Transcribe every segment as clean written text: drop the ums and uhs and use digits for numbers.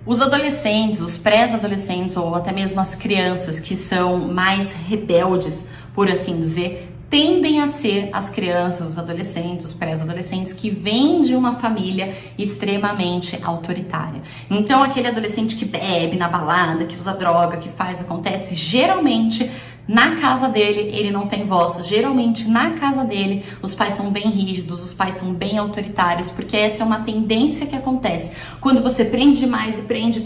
Os adolescentes, os pré-adolescentes ou até mesmo as crianças que são mais rebeldes, por assim dizer, tendem a ser as crianças, os adolescentes, os pré-adolescentes que vêm de uma família extremamente autoritária. Então, aquele adolescente que bebe na balada, que usa droga, que faz, acontece, geralmente na casa dele, ele não tem voz. Geralmente, na casa dele, os pais são bem rígidos, os pais são bem autoritários, porque essa é uma tendência que acontece. Quando você prende demais e prende,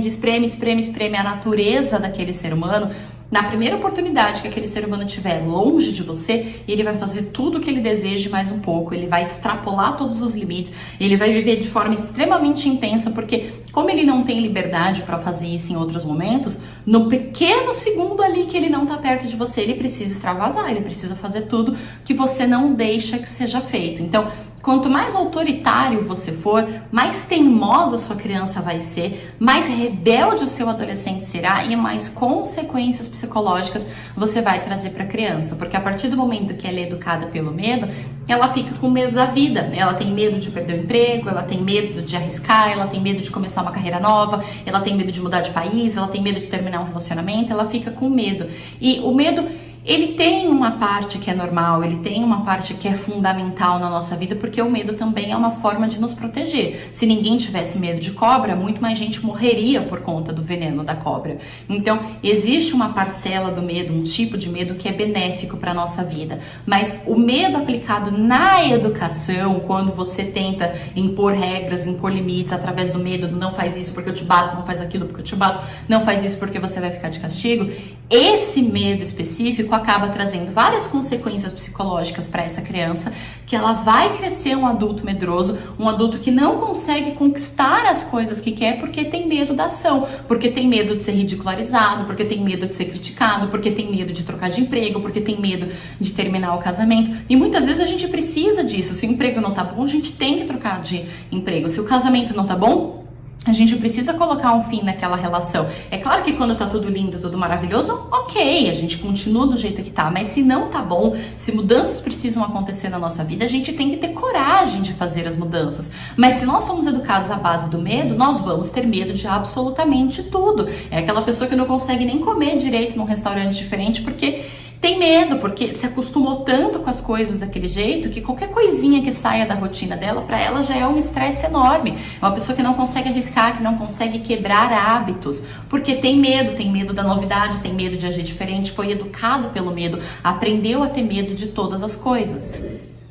espreme a natureza daquele ser humano, na primeira oportunidade que aquele ser humano estiver longe de você, ele vai fazer tudo o que ele deseja mais um pouco, ele vai extrapolar todos os limites, ele vai viver de forma extremamente intensa, porque como ele não tem liberdade para fazer isso em outros momentos, no pequeno segundo ali que ele não tá perto de você, ele precisa extravasar, ele precisa fazer tudo que você não deixa que seja feito. Então, quanto mais autoritário você for, mais teimosa sua criança vai ser, mais rebelde o seu adolescente será e mais consequências psicológicas você vai trazer para a criança. Porque a partir do momento que ela é educada pelo medo, ela fica com medo da vida. Ela tem medo de perder o emprego, ela tem medo de arriscar, ela tem medo de começar uma carreira nova, ela tem medo de mudar de país, ela tem medo de terminar um relacionamento, ela fica com medo. E o medo, ele tem uma parte que é normal, ele tem uma parte que é fundamental na nossa vida, porque o medo também é uma forma de nos proteger. Se ninguém tivesse medo de cobra, muito mais gente morreria por conta do veneno da cobra. Então, existe uma parcela do medo, um tipo de medo que é benéfico para a nossa vida. Mas o medo aplicado na educação, quando você tenta impor regras, impor limites através do medo, do não faz isso porque eu te bato, não faz aquilo porque eu te bato, não faz isso porque você vai ficar de castigo, esse medo específico acaba trazendo várias consequências psicológicas para essa criança, que ela vai crescer um adulto medroso, um adulto que não consegue conquistar as coisas que quer porque tem medo da ação, porque tem medo de ser ridicularizado, porque tem medo de ser criticado, porque tem medo de trocar de emprego, porque tem medo de terminar o casamento. E muitas vezes a gente precisa disso. Se o emprego não tá bom, a gente tem que trocar de emprego. Se o casamento não tá bom, a gente precisa colocar um fim naquela relação. É claro que quando tá tudo lindo, tudo maravilhoso, ok, a gente continua do jeito que tá. Mas se não tá bom, se mudanças precisam acontecer na nossa vida, a gente tem que ter coragem de fazer as mudanças. Mas se nós somos educados à base do medo, nós vamos ter medo de absolutamente tudo. É aquela pessoa que não consegue nem comer direito num restaurante diferente porque tem medo, porque se acostumou tanto com as coisas daquele jeito que qualquer coisinha que saia da rotina dela, para ela já é um estresse enorme. É uma pessoa que não consegue arriscar, que não consegue quebrar hábitos, porque tem medo da novidade, tem medo de agir diferente, foi educado pelo medo, aprendeu a ter medo de todas as coisas.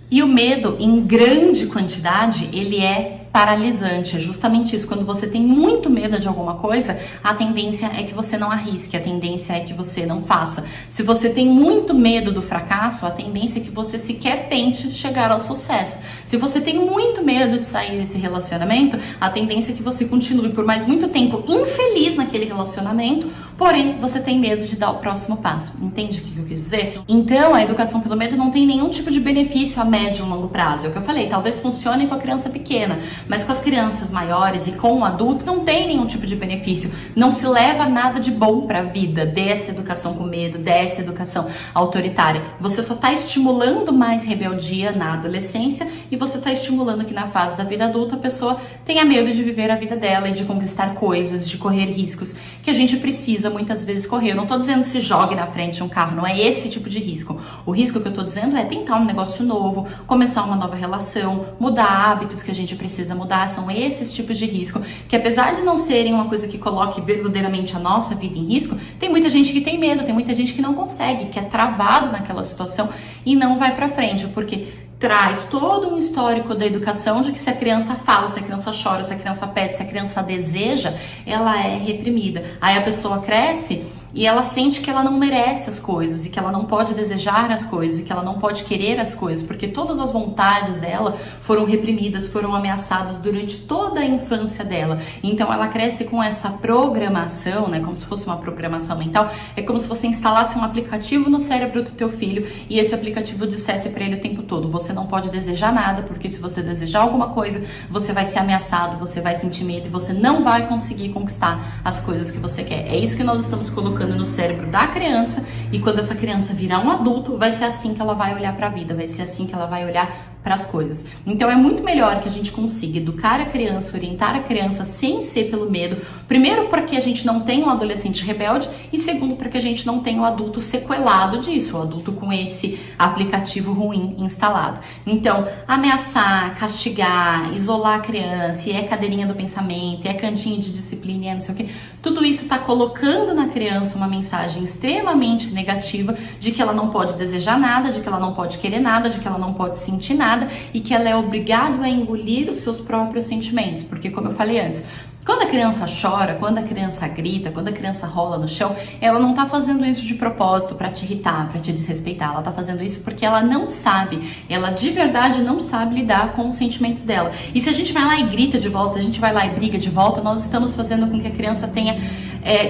E o medo, em grande quantidade, ele é paralisante. É justamente isso. Quando você tem muito medo de alguma coisa, a tendência é que você não arrisque, a tendência é que você não faça. Se você tem muito medo do fracasso, a tendência é que você sequer tente chegar ao sucesso. Se você tem muito medo de sair desse relacionamento, a tendência é que você continue por mais muito tempo infeliz naquele relacionamento, porém você tem medo de dar o próximo passo. Entende o que eu quis dizer? Então, a educação pelo medo não tem nenhum tipo de benefício a médio e longo prazo. É o que eu falei, talvez funcione com a criança pequena, mas com as crianças maiores e com o adulto não tem nenhum tipo de benefício. Não se leva nada de bom para a vida dessa educação com medo, dessa educação autoritária. Você só está estimulando mais rebeldia na adolescência e você está estimulando que na fase da vida adulta a pessoa tenha medo de viver a vida dela e de conquistar coisas, de correr riscos que a gente precisa muitas vezes correr. Eu não estou dizendo se jogue na frente de um carro, não é esse tipo de risco. O risco que eu estou dizendo é tentar um negócio novo, começar uma nova relação, mudar hábitos que a gente precisa mudar. São esses tipos de risco que, apesar de não serem uma coisa que coloque verdadeiramente a nossa vida em risco, tem muita gente que tem medo, tem muita gente que não consegue, que é travado naquela situação e não vai pra frente, porque traz todo um histórico da educação de que se a criança fala, se a criança chora, se a criança pede, se a criança deseja, ela é reprimida. Aí a pessoa cresce e ela sente que ela não merece as coisas e que ela não pode desejar as coisas e que ela não pode querer as coisas, porque todas as vontades dela foram reprimidas, foram ameaçadas durante toda a infância dela. Então ela cresce com essa programação, né, como se fosse uma programação mental. É como se você instalasse um aplicativo no cérebro do teu filho e esse aplicativo dissesse para ele o tempo todo: você não pode desejar nada, porque se você desejar alguma coisa, você vai ser ameaçado, você vai sentir medo e você não vai conseguir conquistar as coisas que você quer. É isso que nós estamos colocando no cérebro da criança, e quando essa criança virar um adulto, vai ser assim que ela vai olhar para a vida, vai ser assim que ela vai olhar para as coisas. Então é muito melhor que a gente consiga educar a criança, orientar a criança sem ser pelo medo. Primeiro, porque a gente não tem um adolescente rebelde, e segundo, para que a gente não tenha um adulto sequelado disso, o adulto com esse aplicativo ruim instalado. Então, ameaçar, castigar, isolar a criança, e é cadeirinha do pensamento, e é cantinho de disciplina, e é não sei o que, tudo isso está colocando na criança uma mensagem extremamente negativa de que ela não pode desejar nada, de que ela não pode querer nada, de que ela não pode sentir nada, e que ela é obrigada a engolir os seus próprios sentimentos, porque como eu falei antes, quando a criança chora, quando a criança grita, quando a criança rola no chão, ela não tá fazendo isso de propósito para te irritar, para te desrespeitar. Ela tá fazendo isso porque ela não sabe, ela de verdade não sabe lidar com os sentimentos dela. E se a gente vai lá e grita de volta, se a gente vai lá e briga de volta, nós estamos fazendo com que a criança tenha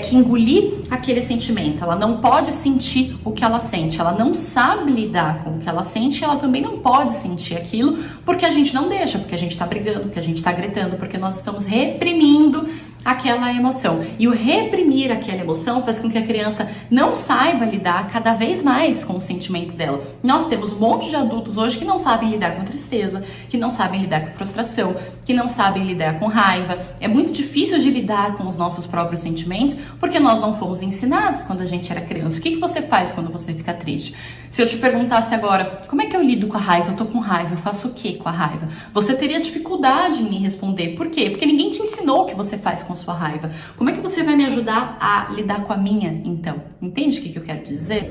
que engolir aquele sentimento. Ela não pode sentir o que ela sente, ela não sabe lidar com o que ela sente, e ela também não pode sentir aquilo porque a gente não deixa, porque a gente tá brigando, porque a gente tá gritando, porque nós estamos reprimindo aquela emoção. E o reprimir aquela emoção faz com que a criança não saiba lidar cada vez mais com os sentimentos dela. Nós temos um monte de adultos hoje que não sabem lidar com tristeza, que não sabem lidar com frustração, que não sabem lidar com raiva. É muito difícil de lidar com os nossos próprios sentimentos porque nós não fomos ensinados quando a gente era criança. O que você faz quando você fica triste? Se eu te perguntasse agora, como é que eu lido com a raiva? Eu tô com raiva, eu faço o que com a raiva? Você teria dificuldade em me responder. Por quê? Porque ninguém te ensinou o que você faz com a sua raiva. Como é que você vai me ajudar a lidar com a minha, então? Entende o que eu quero dizer?